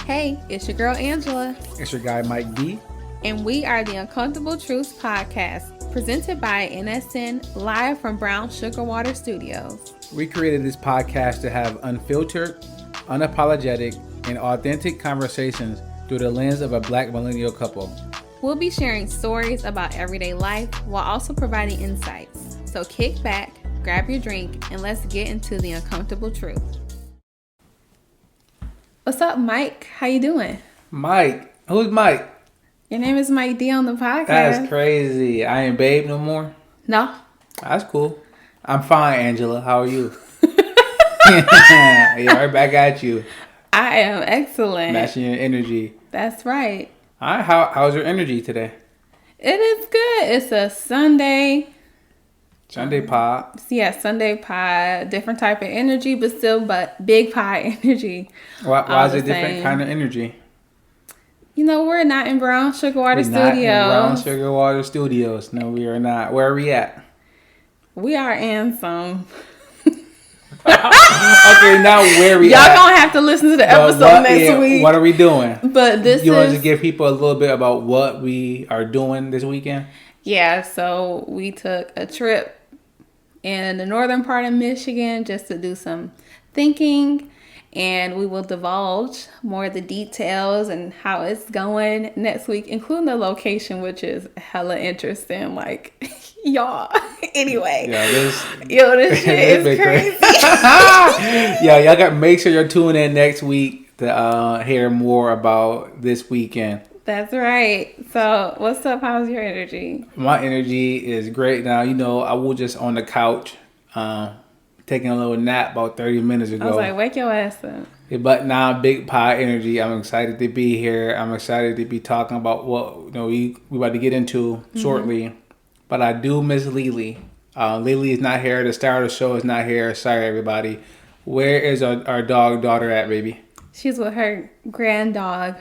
Hey, it's your girl Angela. It's your guy Mike B. And we are the Uncomfortable Truths Podcast, presented by NSN, live from Brown Sugar Water Studios. We created this podcast to have unfiltered, unapologetic, and authentic conversations through the lens of a Black millennial couple. We'll be sharing stories about everyday life while also providing insights. So kick back, grab your drink, and let's get into the uncomfortable truth. What's up, Mike? How you doing? Mike? Who's Mike? Your name is Mike D on the podcast. That's crazy. I ain't babe no more? No. That's cool. I'm fine, Angela. How are you? Yeah, right back at you. I am excellent. Matching your energy. That's right. All right, how's your energy today? It is good. It's a Sunday. Sunday pod. Yeah, Sunday pie. Different type of energy, but still big pie energy. Why is it different kind of energy? You know, we're not in Brown Sugar Water Studios. Not in Brown Sugar Water Studios. No, we are not. Where are we at? We are in some. Okay, now where we Y'all at? Gonna have to listen to the episode next week. What are we doing? But you want to give people a little bit about what we are doing this weekend? Yeah, so we took a trip in the northern part of Michigan just to do some thinking, and we will divulge more of the details and how it's going next week, including the location, which is hella interesting. Like, y'all. Anyway, this shit is crazy. Yeah, y'all got make sure you're tuning in next week to hear more about this weekend. That's right. So, what's up? How's your energy? My energy is great now. You know, I was just on the couch, taking a little nap about 30 minutes ago. I was like, wake your ass up. But now, big pie energy. I'm excited to be here. I'm excited to be talking about what we about to get into shortly. But I do miss Lily. Lily is not here. The star of the show is not here. Sorry, everybody. Where is our daughter at, baby? She's with her grandmom dog.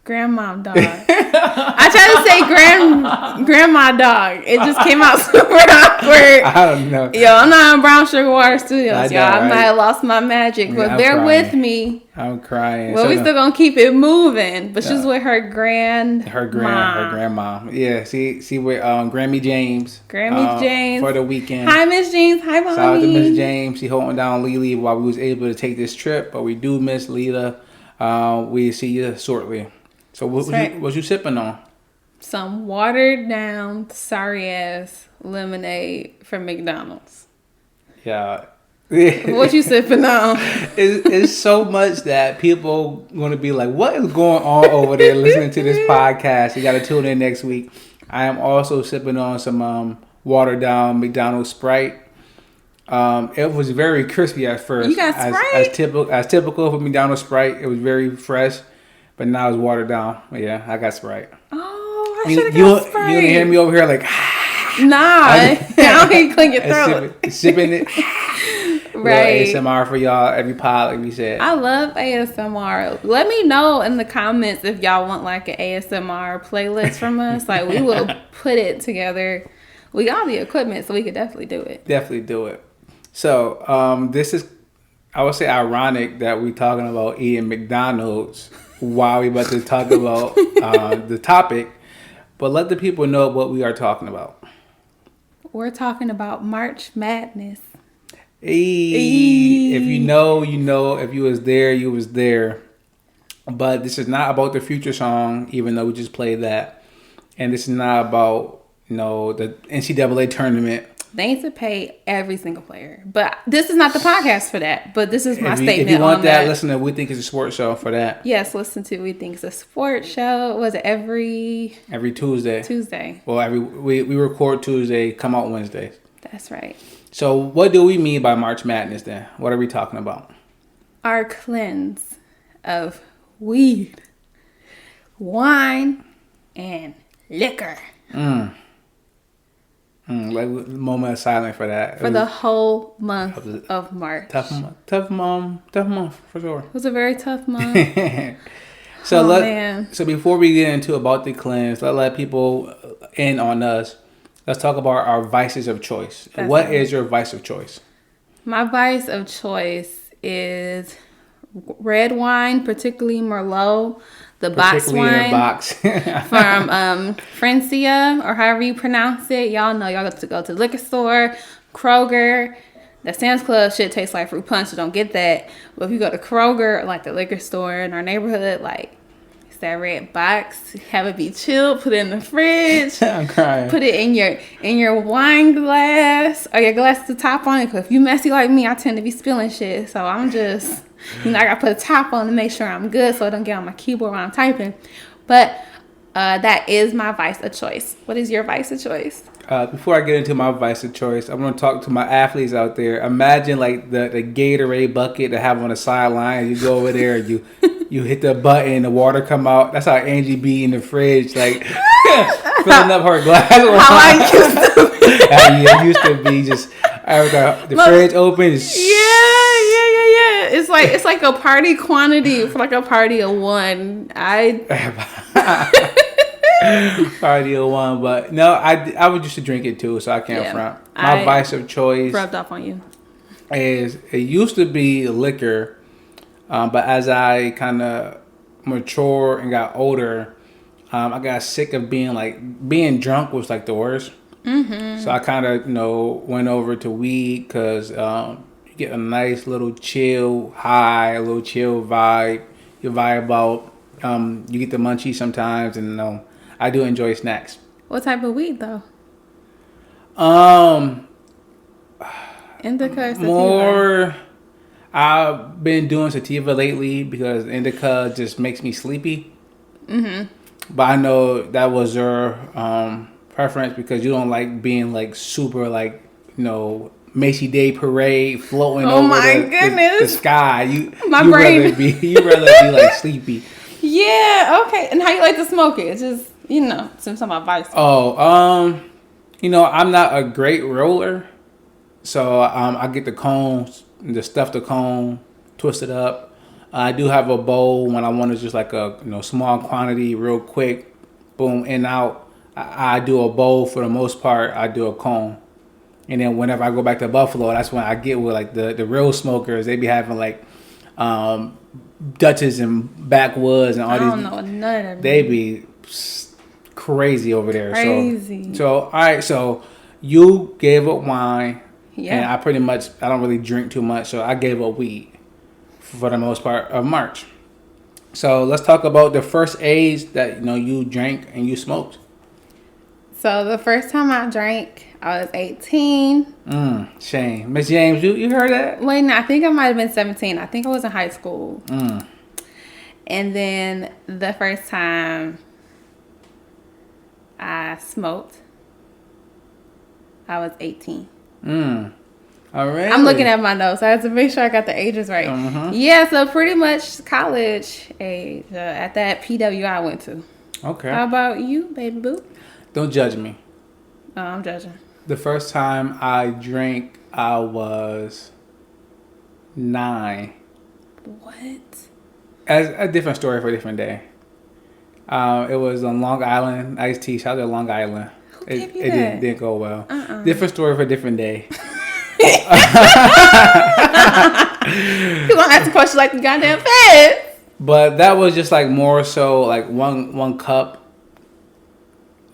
I tried to say grandma dog. It just came out super awkward. I don't know. Yo, I'm not in Brown Sugar Water Studios, y'all. I might have lost my magic, but bear with me. I'm crying. Well, we still gonna keep it moving. But she's with her grandma. Yeah, see with Grammy James. James for the weekend. Hi, Miss James. Hi, mommy. Shout out to Miss James. She holding down Lily while we was able to take this trip, but we do miss Lila. We see you shortly. So what you sipping on? Some watered down, sorry ass lemonade from McDonald's. Yeah. What you sipping on? It's so much that people going to be like, what is going on over there listening to this podcast? You got to tune in next week. I am also sipping on some watered down McDonald's Sprite. It was very crispy at first. You got Sprite? As typical for McDonald's Sprite. It was very fresh, but now it's watered down. But yeah, I got Sprite. Oh, I should have got Sprite. You didn't hear me over here like, nah, I don't hear you clean your throat. Sipping it. Right. ASMR for y'all every pod, like we said. I love ASMR. Let me know in the comments if y'all want like an ASMR playlist from us. Like, we will put it together. We got the equipment, so we could definitely do it. Definitely do it. So, this is, I would say, ironic that we're talking about eating McDonald's while we're about to talk about the topic. But let the people know what we are talking about. We're talking about March Madness. If you know, you know. If you was there, you was there. But this is not about the Future song, even though we just played that. And this is not about, the NCAA tournament. They need to pay every single player. But this is not the podcast for that. But this is my statement. If you want that, listen to We Think It's a Sports Show for that. Yes, listen to We Think It's a Sports Show. Was it every Tuesday? Tuesday. Well, we record Tuesday, come out Wednesdays. That's right. So what do we mean by March Madness then? What are we talking about? Our cleanse of weed, wine, and liquor. Like a moment of silence for that. For the whole month of March. Tough month for sure. It was a very tough month. So before we get into about the cleanse, let people in on us. Let's talk about our vices of choice. What is your vice of choice? My vice of choice is red wine, particularly Merlot, the box Particularly in a wine box. from Francia, or however you pronounce it. Y'all know y'all got to go to the liquor store, Kroger. The Sam's Club shit tastes like fruit punch, so don't get that. But if you go to Kroger, like the liquor store in our neighborhood, like it's that red box. Have it be chilled, put it in the fridge. I'm crying. Put it in your wine glass, or your glass with the top on it. Cause if you messy like me, I tend to be spilling shit. So I'm just, I gotta put a top on to make sure I'm good, so it don't get on my keyboard when I'm typing. But that is my vice of choice. What is your vice of choice? Before I get into my vice of choice, I'm going to talk to my athletes out there. Imagine like the Gatorade bucket to have on the sideline. You go over there, you hit the button, the water come out. That's how Angie be in the fridge, like filling up her glass. How I used to be. Yeah, used to be just the fridge open. Yeah. It's like a party quantity for like a party of one. Party of one, but no, I would used to drink it too, so I can't front. My vice of choice rubbed off on you is it used to be liquor, but as I kind of matured and got older, I got sick of being drunk was like the worst. Mm-hmm. So I kind of went over to weed because you get a nice little chill high, a little chill vibe. You vibe out. You get the munchies sometimes, and I do enjoy snacks. What type of weed though? Indica or sativa? More. I've been doing sativa lately because indica just makes me sleepy. Mm-hmm. But I know that was your preference because you don't like being like super Macy Day parade floating over the sky. You rather be like sleepy. Yeah, okay. And how you like to smoke it? It's just, some advice. Oh, I'm not a great roller. So I get the cones, the stuff the cone, twist it up. I do have a bowl when I want to just like a small quantity, real quick, boom, in and out. I do a bowl for the most part. I do a cone. And then whenever I go back to Buffalo, that's when I get with like the real smokers. They be having like Dutchess and Backwoods and all these. I don't know none of them. They be crazy over there. Crazy. So all right. So you gave up wine. Yeah. And I don't really drink too much, so I gave up weed for the most part of March. So let's talk about the first age that you drank and you smoked. So the first time I drank, I was 18. Shame. Miss James, you heard that? Wait, no, I think I might have been 17. I think I was in high school. And then the first time I smoked, I was 18. All right. I'm looking at my notes. I have to make sure I got the ages right. Yeah, so pretty much college age at that PW I went to. Okay. How about you, baby boo? Don't judge me. Oh, I'm judging. The first time I drank, I was 9. What? As a different story for a different day. It was on Long Island. Iced Tea. Shout out to Long Island. It didn't go well. Different story for a different day. You gonna ask a question like the goddamn feds. But that was just like more so like one cup,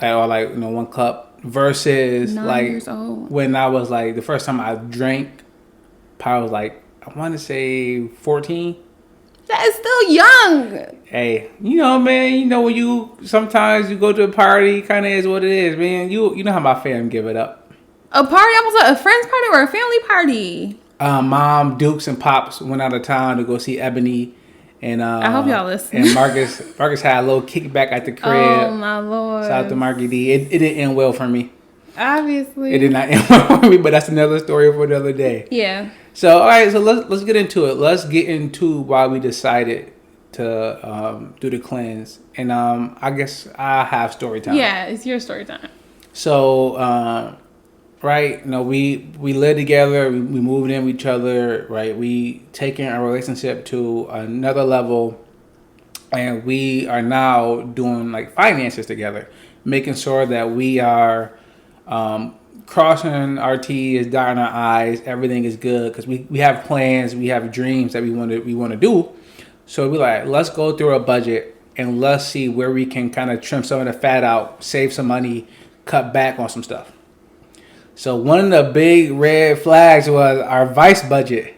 or like one cup versus 9 years old. When I was like the first time I drank, probably was like I want to say 14. That is still young. Hey, man, when you sometimes you go to a party, kind of is what it is, man. You know how my fam give it up. A party? Almost a friend's party or a family party? Mom, Dukes, and Pops went out of town to go see Ebony, and I hope y'all listen. And Marcus had a little kickback at the crib. Oh my Lord! Shout out to Marky D. It didn't end well for me. Obviously, it did not end well for me, but that's another story for another day. Yeah. So all right, so let's get into it. Let's get into why we decided to do the cleanse, and I guess I have story time. Yeah, it's your story time. So right, we live together, we moved in with each other, right? We taking our relationship to another level, and we are now doing like finances together, making sure that we are crossing our T's, dotting our I's. Everything is good because we have plans, we have dreams that we want to do. So we like, let's go through a budget and let's see where we can kind of trim some of the fat out, save some money, cut back on some stuff. So one of the big red flags was our vice budget,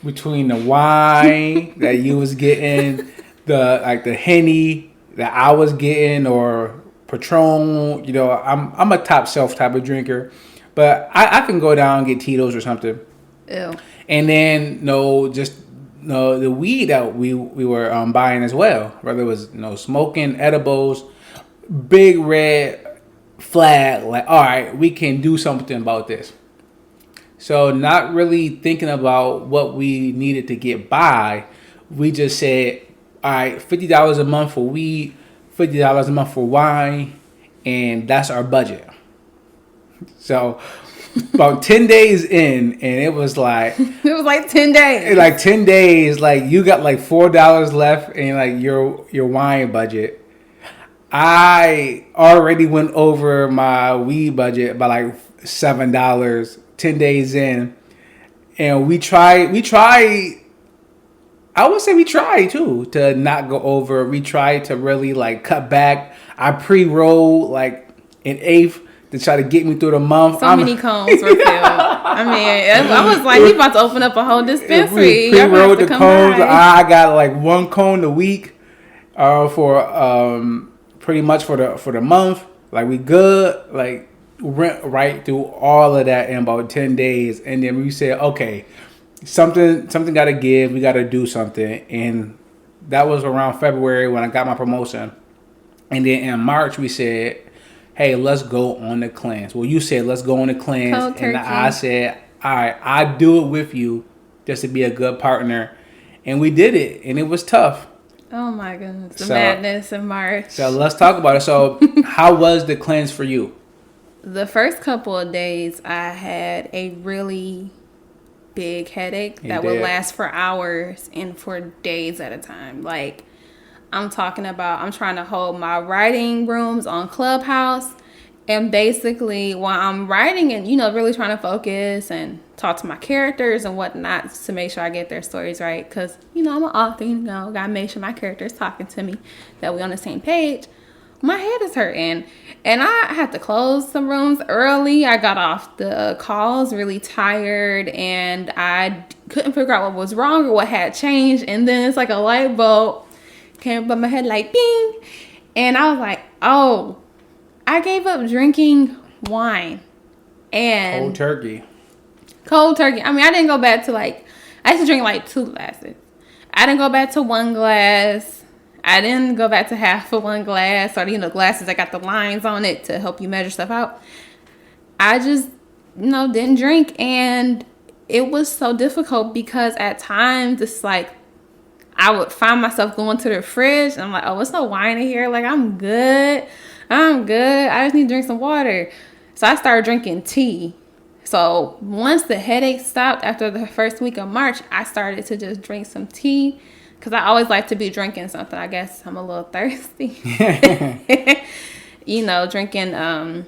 between the wine that you was getting, the Henny that I was getting, or Patron. You know, I'm a top shelf type of drinker, but I can go down and get Tito's or something. Ew. And then the weed that we were buying as well, whether it was smoking edibles, big red flag, like, all right, we can do something about this. So not really thinking about what we needed to get by, we just said, all right, $50 a month for weed, $50 a month for wine, and that's our budget. So about 10 days in, and it was like 10 days. Like 10 days, like you got like $4 left in like your wine budget. I already went over my weed budget by like $7 10 days in, and we tried. I would say we tried too to not go over. We tried to really like cut back. I pre-rolled like an eighth to try to get me through the month. Many cones were filled. I mean, I was like, we about to open up a whole dispensary. We pre-rolled the cones. I got like one cone a week for pretty much for the month. Like we good. Like went right through all of that in about 10 days, and then we said, okay, something got to give. We got to do something, and that was around February when I got my promotion. And then in March we said, hey, let's go on the cleanse. Well, you said let's go on the cleanse, and I said, all right, I do it with you just to be a good partner, and we did it, and it was tough. Oh my goodness, the madness in March. So let's talk about it. So how was the cleanse for you? The first couple of days, I had a really big headache that would last for hours and for days at a time. Like, I'm talking about, I'm trying to hold my writing rooms on Clubhouse. And basically, while I'm writing and, really trying to focus and talk to my characters and whatnot to make sure I get their stories right. Because, I'm an author, got to make sure my character is talking to me, that we're on the same page. My head is hurting, and I had to close some rooms early. I got off the calls really tired, and I couldn't figure out what was wrong or what had changed. And then it's like a light bulb came up in my head, like bing, and I was like, oh, I gave up drinking wine and cold turkey. I mean, I didn't go back to I used to drink like 2 glasses. I didn't go back to 1 glass. I didn't go back to half of 1 glass, or glasses that got the lines on it to help you measure stuff out. I just didn't drink, and it was so difficult because at times it's like I would find myself going to the fridge and I'm like, oh, it's no wine in here. Like, I'm good. I just need to drink some water. So I started drinking tea. So once the headache stopped after the first week of March, I started to just drink some tea. Because I always like to be drinking something. I guess I'm a little thirsty. Drinking,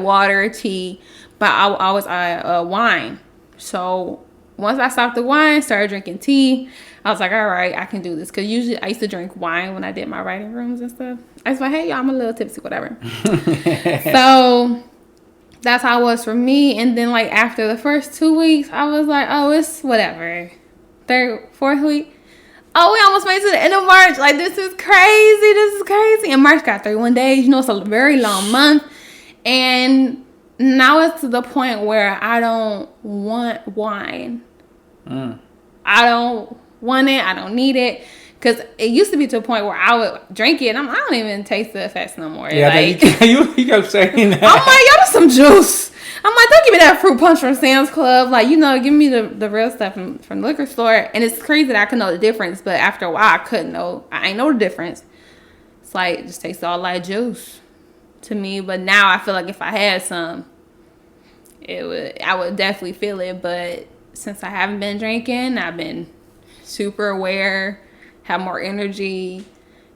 water, tea. But I always wine. So once I stopped the wine, started drinking tea, I was like, all right, I can do this. Because usually I used to drink wine when I did my writing rooms and stuff. I was like, hey, y'all, I'm a little tipsy, whatever. So that's how it was for me. And then after the first 2 weeks, I was like, oh, it's whatever. 3rd, 4th week. Oh, we almost made it to the end of March. This is crazy. And March got 31 days. It's a very long month. And now it's to the point where I don't want wine. I don't want it. I don't need it. Because it used to be to a point where I would drink it, and I don't even taste the effects no more. Yeah, you kept saying that. I'm like, y'all, just some juice. I'm like, don't give me that fruit punch from Sam's Club. Give me the real stuff from the liquor store. And it's crazy that I could know the difference, but after a while, I couldn't know. I ain't know the difference. It's it just tastes all like juice to me. But now I feel like if I had some, I would definitely feel it. But since I haven't been drinking, I've been super aware, have more energy,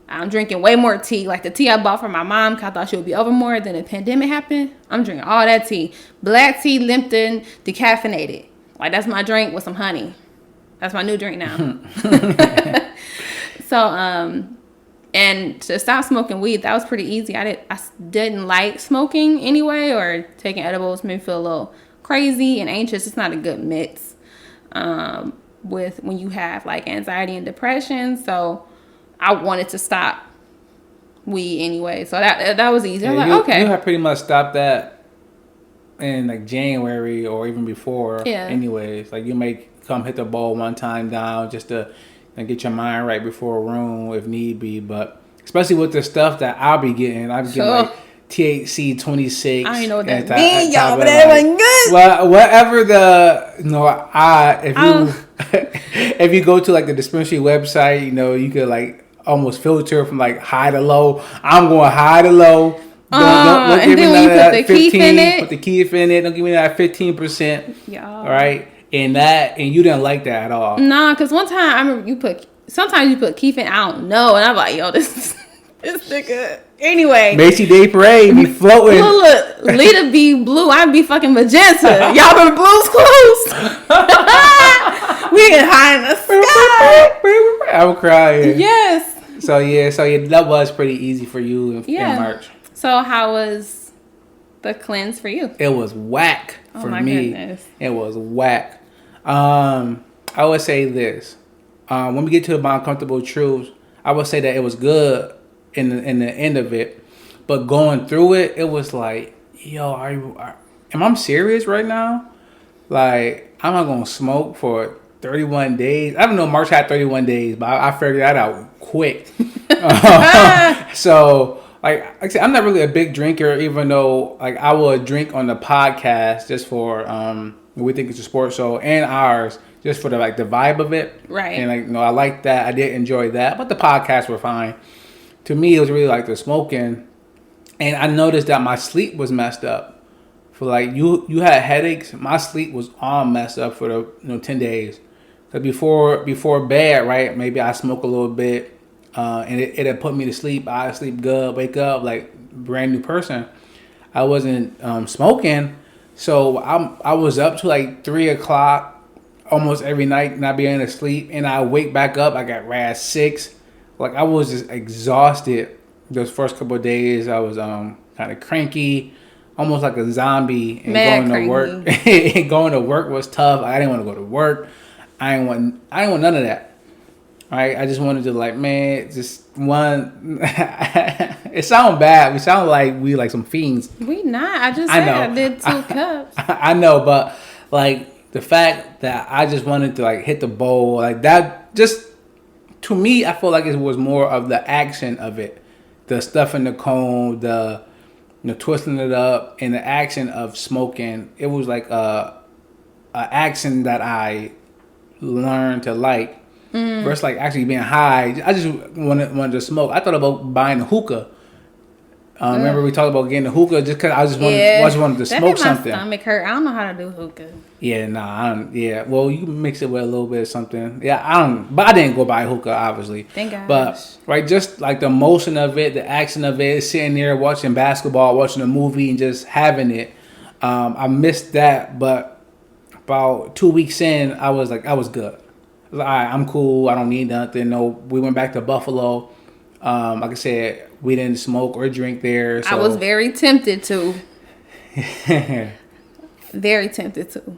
I'm drinking way more tea. Like the tea I bought for my mom, because I thought she would be over more. Then the pandemic happened. I'm drinking all that tea. Black tea, Lipton, decaffeinated. Like that's my drink with some honey. That's my new drink now. So, and to stop smoking weed, that was pretty easy. I didn't like smoking anyway, or taking edibles made me feel a little crazy and anxious. It's not a good mix with when you have like anxiety and depression. So I wanted to stop weed anyway. So that was easy. I was like, okay. You have pretty much stopped that in like January or even before. Yeah. Anyways, like you may come hit the ball one time down just to get your mind right before a room if need be. But especially with the stuff that I'll be getting, I'll be getting like THC 26. I ain't know what that means, y'all, but that wasn't good. Well, whatever if you go to like the dispensary website, you could like almost filter from like high to low. I'm going high to low. Don't give me none of that 15. Put the keef in it. Don't give me that 15%. Yeah. All right. And you didn't like that at all. Nah, because one time I remember sometimes you put keef in, I don't know. And I'm like, yo, this nigga. Anyway. Macy Day Parade be floating. Look, Lita be blue. I be fucking magenta. Y'all remember Blue's Clues? We get high in the sky. I would cry. Yes. So that was pretty easy for you in March. So how was the cleanse for you? It was whack for me. Goodness. It was whack. I would say this. When we get to my uncomfortable truths, I would say that it was good in the end of it, but going through it, it was like, yo, am I serious right now? Like, I'm not gonna smoke for 31 days. I don't know. March had 31 days, but I figured that out quick. So. Like I said, I'm not really a big drinker, even though like I would drink on the podcast just for We Think It's a Sports Show and ours just for the vibe of it. Right. And I like that. I did enjoy that, but the podcasts were fine. To me, it was really like the smoking, and I noticed that my sleep was messed up. For like you had headaches, my sleep was all messed up for the 10 days. So before bed, right? Maybe I smoke a little bit. And it had put me to sleep. I sleep good, wake up like brand new person. I wasn't smoking, so I was up to like 3:00 almost every night, not being able to sleep. And I wake back up. I got at 6. Like I was just exhausted. Those first couple of days, I was kind of cranky, almost like a zombie. And going to work, and going to work was tough. I didn't want to go to work. I didn't want none of that. Right, I just wanted to just one. It sounds bad. We sound like we like some fiends. We not. I just said I did 2 cups. I know, but like the fact that I just wanted to like hit the bowl like that, just to me, I feel like it was more of the action of it, the stuff in the cone, the twisting it up, and the action of smoking. It was like a action that I learned to like. Versus like actually being high. I just wanted to smoke. I thought about buying a hookah. Remember we talked about getting a hookah just because I just wanted to smoke something. My stomach hurt. I don't know how to do hookah. Yeah, I don't. Yeah, well you can mix it with a little bit of something. Yeah, I don't. But I didn't go buy a hookah, obviously. Thank God. But right, just like the motion of it, the action of it, sitting there watching basketball, watching a movie, and just having it. I missed that, but about 2 weeks in, I was good. All right, I'm cool. I don't need nothing. No, we went back to Buffalo. Like I said, we didn't smoke or drink there. So. I was very tempted to. Very tempted to.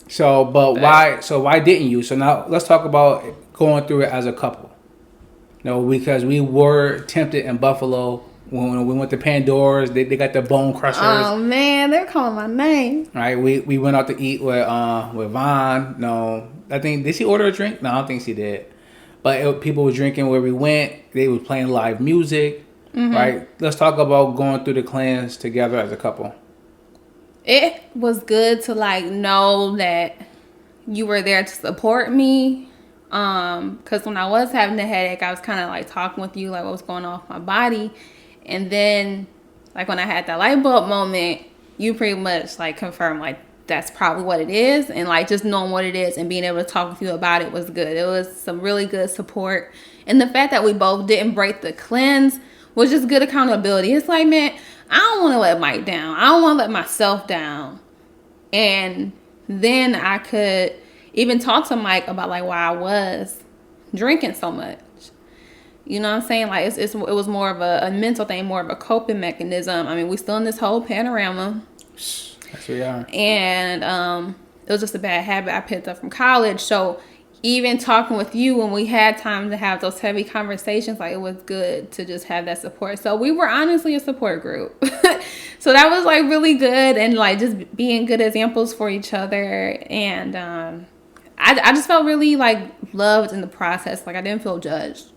So, but why? So why didn't you? So now let's talk about going through it as a couple. Because we were tempted in Buffalo when we went to Pandora's. They got the bone crushers. Oh man, they're calling my name. Right, we went out to eat with Vaughn. No. I think, did she order a drink? No, I don't think she did. But people were drinking where we went. They were playing live music. Mm-hmm. Right? Let's talk about going through the cleanse together as a couple. It was good to know that you were there to support me. Because when I was having the headache, I was kind of talking with you, what was going on with my body. And then when I had that light bulb moment, you pretty much confirmed that's probably what it is. And like just knowing what it is and being able to talk with you about it was good. It was some really good support. And the fact that we both didn't break the cleanse was just good accountability. It's like, man, I don't want to let Mike down. I don't want to let myself down. And then I could even talk to Mike about like why I was drinking so much. You know what I'm saying? Like it was more of a mental thing, more of a coping mechanism. I mean, we still in this whole panorama. Yes, we are. And it was just a bad habit I picked up from college. So even talking with you when we had time to have those heavy conversations, like it was good to just have that support. So we were honestly a support group. So that was like really good, and like just being good examples for each other. And I just felt really like loved in the process. Like I didn't feel judged.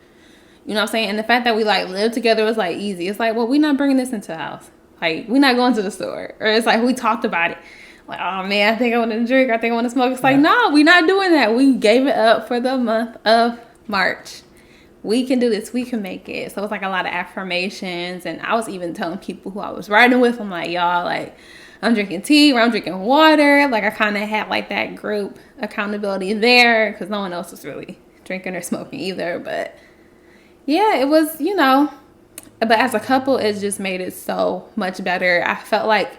You know what I'm saying? And the fact that we like lived together was like easy. It's like, well, we're not bringing this into the house. Like we're not going to the store. Or it's like we talked about it. Like, oh man, I think I want to drink. I think I want to smoke. It's like, no, we're not doing that. We gave it up for the month of March. We can do this. We can make it. So it's like a lot of affirmations. And I was even telling people who I was riding with, I'm like, y'all, like, I'm drinking tea or I'm drinking water. Like I kind of had like that group accountability there because no one else was really drinking or smoking either. But yeah, it was, you know, but as a couple, it just made it so much better. I felt like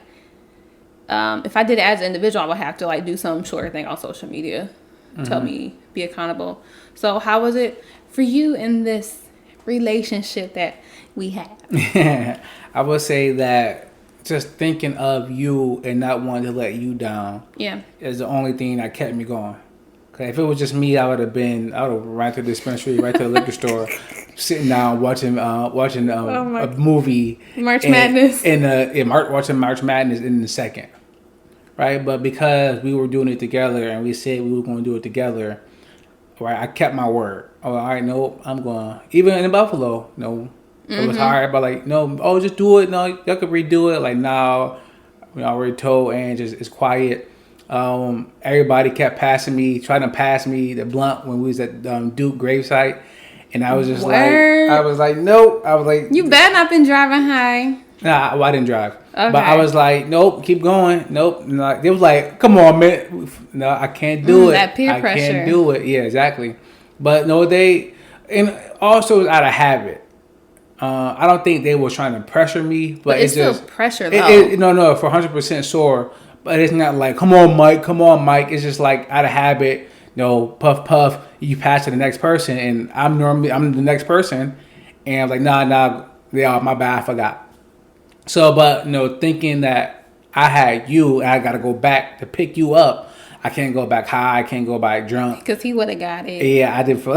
if I did it as an individual, I would have to like do some sort of thing on social media to help me be accountable. So how was it for you in this relationship that we had? I would say that just thinking of you and not wanting to let you down is the only thing that kept me going. Cause if it was just me, I would have ran to the dispensary, right to the liquor store, sitting down watching a movie, Madness, watching March Madness in the second, right? But because we were doing it together and we said we were going to do it together, right? I kept my word. Oh, all right, no, I'm going. Even in Buffalo, no, it was hard, but like, no, oh, just do it. No, y'all could redo it. Like, no, we already told Ange it's quiet. Everybody kept trying to pass me the blunt when we was at Duke gravesite, and I was just nope. I was like, you better not been driving high. Nah, I didn't drive, okay. But I was like, nope, keep going, nope. And like, they was like, come on, man, no, I can't do it. That peer pressure. I can't do it. Yeah, exactly. But no, and also it's out of habit. I don't think they were trying to pressure me, but it's just still pressure though. No, for 100% sore. But it's not like, come on, Mike. It's just like out of habit, puff, you pass to the next person. And I'm the next person. And I'm like, nah, my bad, I forgot. So, but, thinking that I had you and I got to go back to pick you up. I can't go back high. I can't go back drunk. Because he would have got it. Yeah, I didn't feel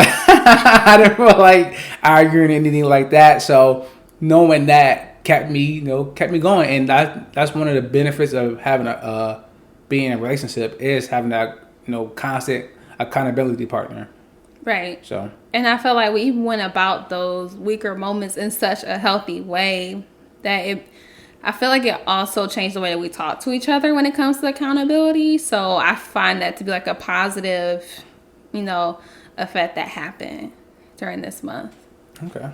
like arguing or anything like that. So, knowing that kept me going, and that's one of the benefits of having being in a relationship is having that constant accountability partner. Right. So, and I feel like we went about those weaker moments in such a healthy way that I feel like it also changed the way that we talk to each other when it comes to accountability. So I find that to be like a positive, effect that happened during this month. Okay.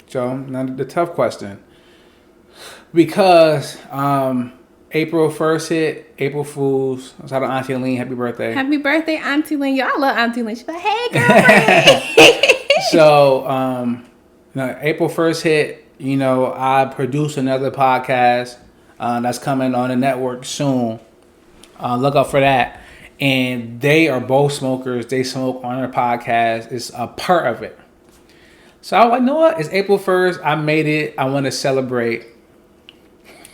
So now the tough question. Because April 1st hit, April Fools. Shout out Auntie Lean, happy birthday. Happy birthday, Auntie Lean. Y'all love Auntie Lean. She's like, hey, girlfriend. So, April 1st hit, I produced another podcast that's coming on the network soon. Look out for that. And they are both smokers. They smoke on their podcast. It's a part of it. So I was like, you know what? It's April 1st. I made it. I want to celebrate.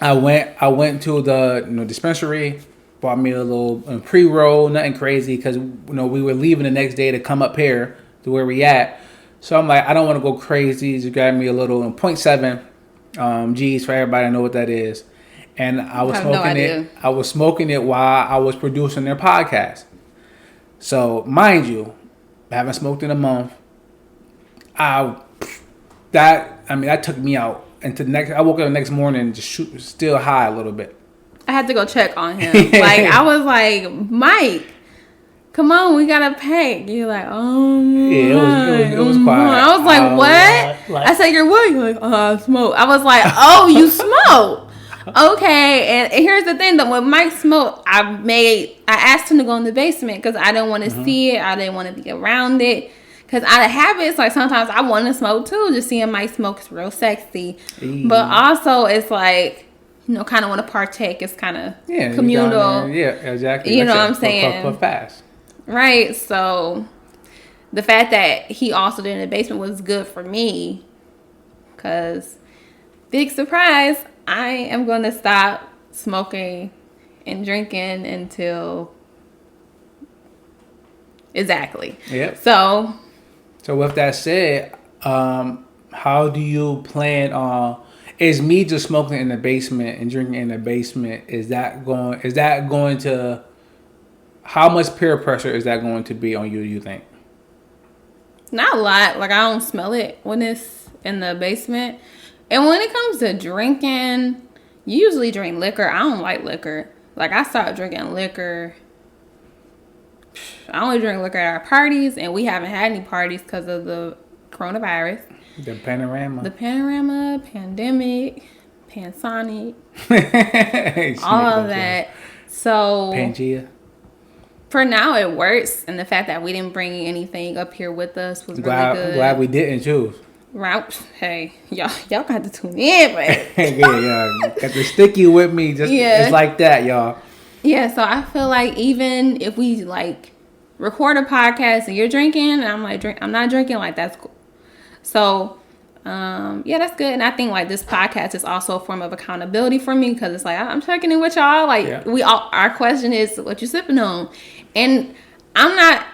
I went to the dispensary, bought me a little pre-roll, nothing crazy, because we were leaving the next day to come up here to where we at. So I'm like, I don't want to go crazy. Just grab me a little 0.7 G's for everybody to know what that is. And I was smoking it. I was smoking it while I was producing their podcast. So mind you, I haven't smoked in a month. That took me out. And I woke up the next morning just still high a little bit. I had to go check on him. Like, I was like, Mike, come on, we got to pack. You're like, oh, yeah, it was quiet. I was like, what? I said, you're what? You're like, oh, I smoke. I was like, oh, you smoke? Okay, and here's the thing that when Mike smoked, I asked him to go in the basement because I didn't want to see it. I didn't want to be around it. Because out of habits, like sometimes I want to smoke too. Just seeing Mike smoke is real sexy. But also it's like, kind of want to partake. It's kind of communal. Yeah, exactly. You know what I'm saying? Puff fast. Right. So the fact that he also did in the basement was good for me. Because, big surprise, I am going to stop smoking and drinking until exactly. Yep. So with that said, how do you plan on? Is me just smoking in the basement and drinking in the basement? Is that going to? How much peer pressure is that going to be on you? Do you think? not a lot. Like, I don't smell it when it's in the basement. And when it comes to drinking, you usually drink liquor. I don't like liquor. Like, I stopped drinking liquor. I only drink liquor at our parties, and we haven't had any parties because of the coronavirus. The panorama. The panorama, pandemic, Pansonic, all of that. So Pangea. For now, it works, and the fact that we didn't bring anything up here with us was really good. I'm glad we didn't choose. Right? Hey, y'all got to tune in, but yeah, got the sticky with me. It's like that, y'all. Yeah, so I feel like even if we like record a podcast and you're drinking, and I'm not drinking, like that's cool. So, yeah, that's good. And I think like this podcast is also a form of accountability for me because it's like I'm checking in with y'all. Like our question is what you sipping on, and I'm not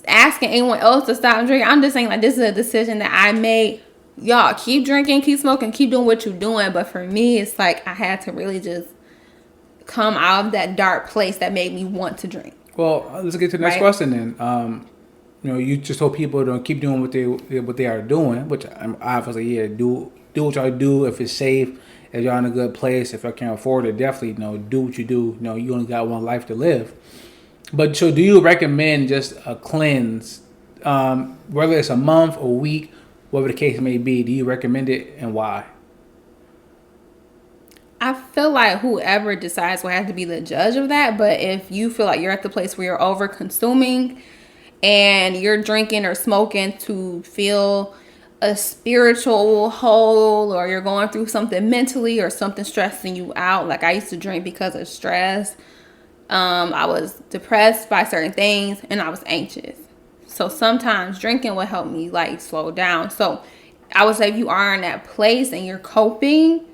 asking anyone else to stop drinking. I'm just saying like this is a decision that I made. Y'all keep drinking, keep smoking, keep doing what you're doing. But for me, it's like I had to really just come out of that dark place that made me want to drink. Well, let's get to the next question then. You just told people to keep doing what they are doing, which I'm obviously do what y'all do if it's safe, if y'all in a good place, if y'all can afford it, definitely do what you do. You only got one life to live. But so do you recommend just a cleanse, whether it's a month, a week, whatever the case may be? Do you recommend it and why? I feel like whoever decides will have to be the judge of that. But if you feel like you're at the place where you're over consuming and you're drinking or smoking to feel a spiritual hole, or you're going through something mentally or something stressing you out, like I used to drink because of stress. I was depressed by certain things and I was anxious. So sometimes drinking will help me like slow down. So I would say if you are in that place and you're coping,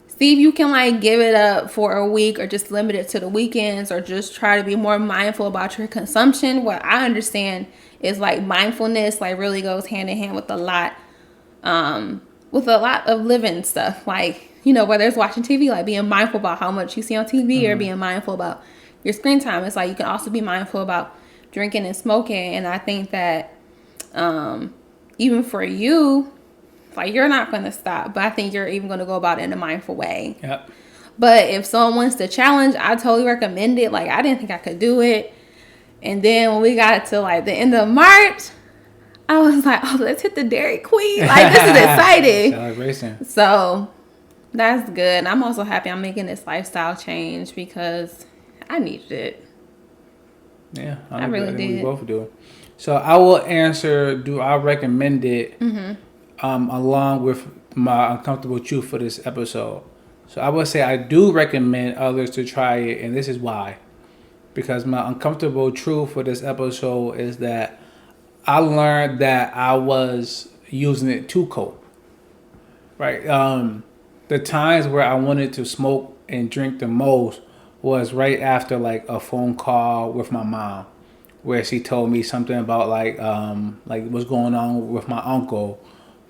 see if you can like give it up for a week or just limit it to the weekends, or just try to be more mindful about your consumption. What I understand is like mindfulness like really goes hand in hand with a lot of living stuff. Like, whether it's watching TV, like being mindful about how much you see on TV or being mindful about your screen time. It's like you can also be mindful about drinking and smoking. And I think that even for you, like you're not going to stop, but I think you're even going to go about it in a mindful way. Yep. But if someone wants to challenge, I totally recommend it. Like I didn't think I could do it. And then when we got to like the end of March, I was like, oh, let's hit the Dairy Queen. Like this is exciting. Celebration. So that's good. And I'm also happy I'm making this lifestyle change because I needed it. Yeah, I really did. We both do. So I will answer, do I recommend it along with my uncomfortable truth for this episode. So I would say I do recommend others to try it, and this is why. Because my uncomfortable truth for this episode is that I learned that I was using it to cope. Right? The times where I wanted to smoke and drink the most was right after like a phone call with my mom, where she told me something about like what's going on with my uncle,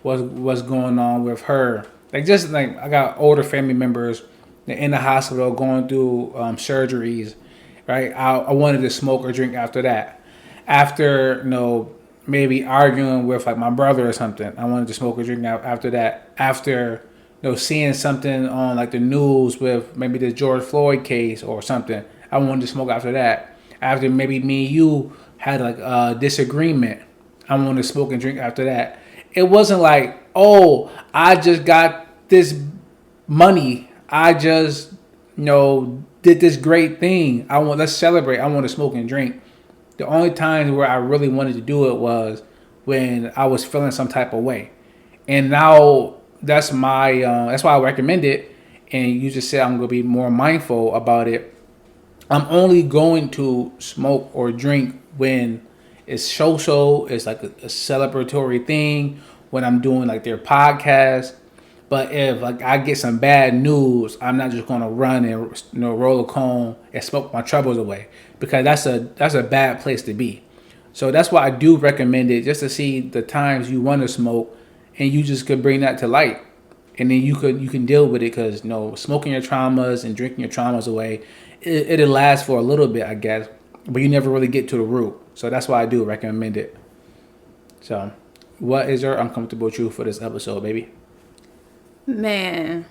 what's going on with her. Like just like I got older family members in the hospital going through surgeries, right? I wanted to smoke or drink after that. After maybe arguing with like my brother or something, I wanted to smoke or drink after that. After seeing something on like the news with maybe the George Floyd case or something, I wanted to smoke after that. After maybe me and you had like a disagreement, I wanted to smoke and drink after that. It wasn't like, oh, I just got this money, I just, did this great thing. Let's celebrate. I want to smoke and drink. The only times where I really wanted to do it was when I was feeling some type of way. And now that's that's why I recommend it. And you just said I'm going to be more mindful about it. I'm only going to smoke or drink when it's social. It's like a celebratory thing. When I'm doing like their podcast. But if like I get some bad news, I'm not just gonna run and roll a cone and smoke my troubles away, because that's a bad place to be. So that's why I do recommend it, just to see the times you want to smoke, and you just could bring that to light, and then you can deal with it, because smoking your traumas and drinking your traumas away, it'll last for a little bit, I guess, but you never really get to the root. So that's why I do recommend it. So, what is your uncomfortable truth for this episode, baby? Man,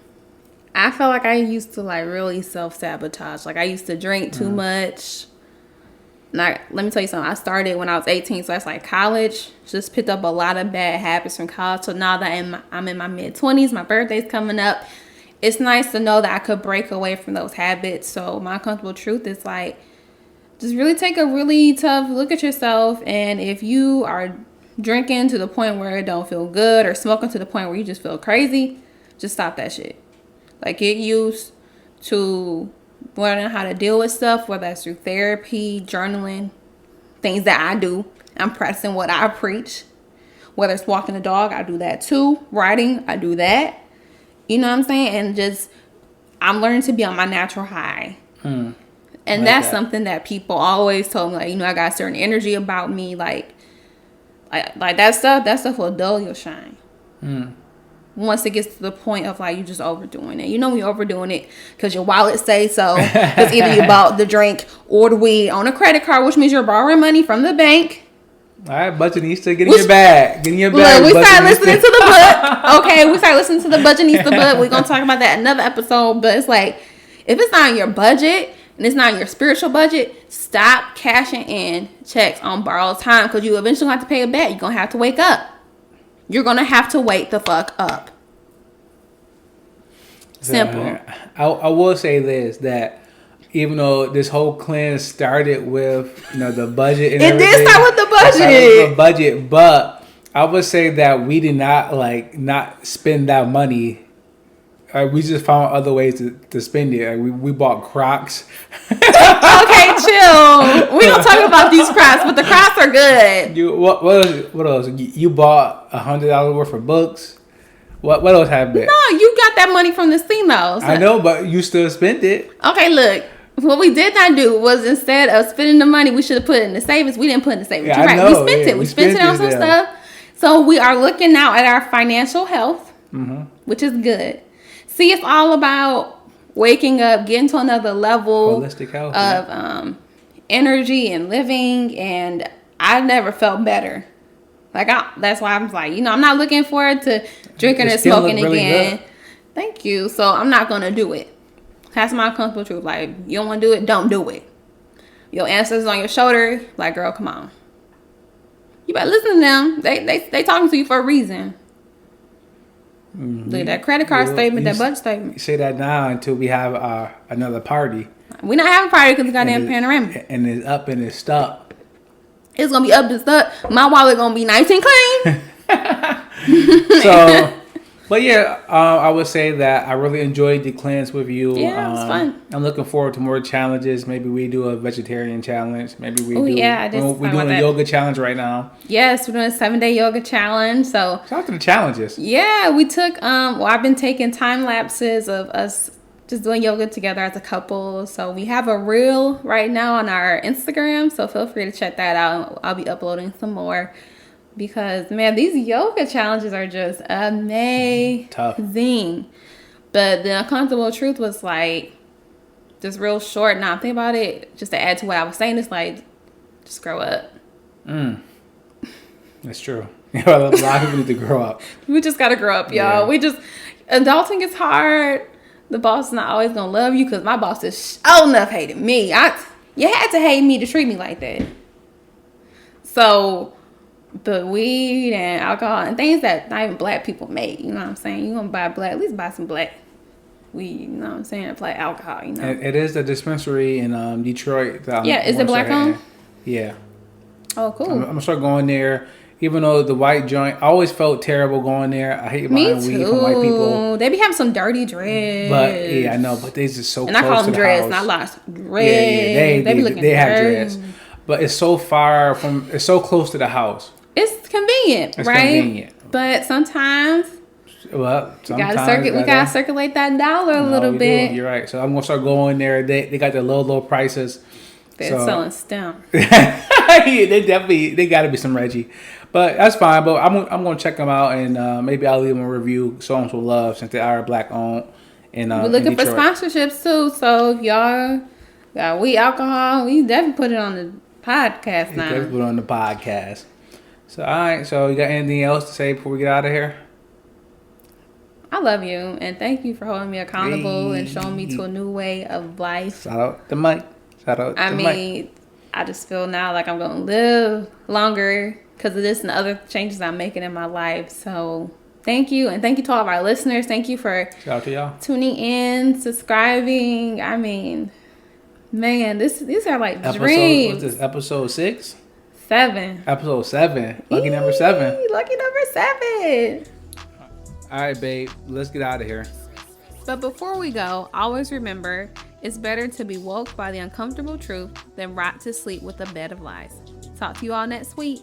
I felt like I used to like really self-sabotage. Like I used to drink too much. Let me tell you something. I started when I was 18, so that's like college. Just picked up a lot of bad habits from college. So now that I'm in my mid-20s, my birthday's coming up, it's nice to know that I could break away from those habits. So my uncomfortable truth is like, just really take a really tough look at yourself. And if you are drinking to the point where it don't feel good, or smoking to the point where you just feel crazy, just stop that shit. Like, get used to learning how to deal with stuff, whether that's through therapy, journaling, things that I do. I'm practicing what I preach. Whether it's walking the dog, I do that too. Writing, I do that. You know what I'm saying? And just, I'm learning to be on my natural high. And like that's something that people always told me, like, I got a certain energy about me. Like that stuff will dull your shine. Once it gets to the point of like you just overdoing it. When you're overdoing it because your wallet say so. Because either you bought the drink or the weed on a credit card, which means you're borrowing money from the bank. All right, Budgetnista, get in your bag. Get in your bag. Look, we started listening to the book. Okay, we started listening to the Budgetista book. We're going to talk about that another episode. But it's like, if it's not in your budget and it's not in your spiritual budget, stop cashing in checks on borrowed time, because you eventually have to pay it back. You're going to have to wake up. You're going to have to wake the fuck up. Simple. I will say this, that even though this whole cleanse started with the budget and everything, did start with the budget, but I would say that we did not spend that money. We just found other ways to spend it. We bought Crocs. Okay, chill. We don't talk about these Crocs, but the Crocs are good. What else? You bought $100 worth of books. What else happened? No, you got that money from the Steamos. I know, but you still spent it. Okay, look. What we did not do was, instead of spending the money, we should have put it in the savings. We didn't put it in the savings. Yeah, You're right. know. We spent it. We spent it on some stuff. So we are looking now at our financial health, which is good. See, it's all about waking up, getting to another level holistic health of energy and living. And I've never felt better. That's why I'm like, I'm not looking forward to drinking and smoking really again. Good. Thank you. So I'm not going to do it. That's my uncomfortable truth. Like, you don't want to do it, don't do it. Your ancestors on your shoulder, like, girl, come on. You better listen to them. They talking to you for a reason. Look at that credit card statement, that budget statement. You say that now until we have another party. We're not having a party because we got damn panoramic. And it's up and it's stuck. It's going to be up and stuck. My wallet going to be nice and clean. So, but yeah, I would say that I really enjoyed the cleanse with you. Yeah, it was fun. I'm looking forward to more challenges. Maybe we do a vegetarian challenge. Maybe we we're doing a yoga challenge right now. Yes, we're doing a 7-day yoga challenge. So shout out to the challenges. Yeah, we took I've been taking time lapses of us just doing yoga together as a couple. So we have a reel right now on our Instagram. So feel free to check that out. I'll be uploading some more. Because, man, these yoga challenges are just amazing. Tough. But the uncomfortable truth was like, just real short. Now, think about it. Just to add to what I was saying, it's like, just grow up. That's true. A lot of people need to grow up. We just got to grow up, y'all. Yeah. Adulting is hard. The boss is not always going to love you, because my boss is sure enough hated me. You had to hate me to treat me like that. So, the weed and alcohol and things that not even black people make, you know what I'm saying? You gonna buy black, at least buy some black. weed, you know what I'm saying? Play alcohol, you know. It is a dispensary in Detroit. That Yeah, is it black owned? Yeah. Oh, cool. I'm gonna start going there. Even though the white joint, I always felt terrible going there. I hate buying weed from white people. They be having some dirty dreads. But yeah, I know. But they just so and close I call them to dreads, the not house. lots. Dreads. They have dreads. But it's so far from. It's so close to the house. It's convenient, It's right? convenient. But sometimes. Well, we gotta circulate that dollar a little bit. You're right. So I'm gonna start going there. They got the low prices. They're selling STEM. They gotta be some Reggie, but that's fine. But I'm gonna check them out and maybe I'll leave them a review. Songs with Love, since they are black owned. And we're looking for sponsorships too. So if y'all got weed, alcohol, we definitely put it on the podcast now. Definitely put it on the podcast. So all right. So you got anything else to say before we get out of here? I love you and thank you for holding me accountable and showing me to a new way of life. Shout out to Mike. I just feel now like I'm going to live longer because of this and the other changes I'm making in my life. So thank you. And thank you to all of our listeners. Thank you for shout out to y'all. Tuning in, subscribing. I mean, man, these are like dreams. What's this, episode 6? 7. Episode 7. Lucky number 7. Lucky number 7. All right, babe. Let's get out of here. But before we go, always remember, it's better to be woke by the uncomfortable truth than rot to sleep with a bed of lies. Talk to you all next week.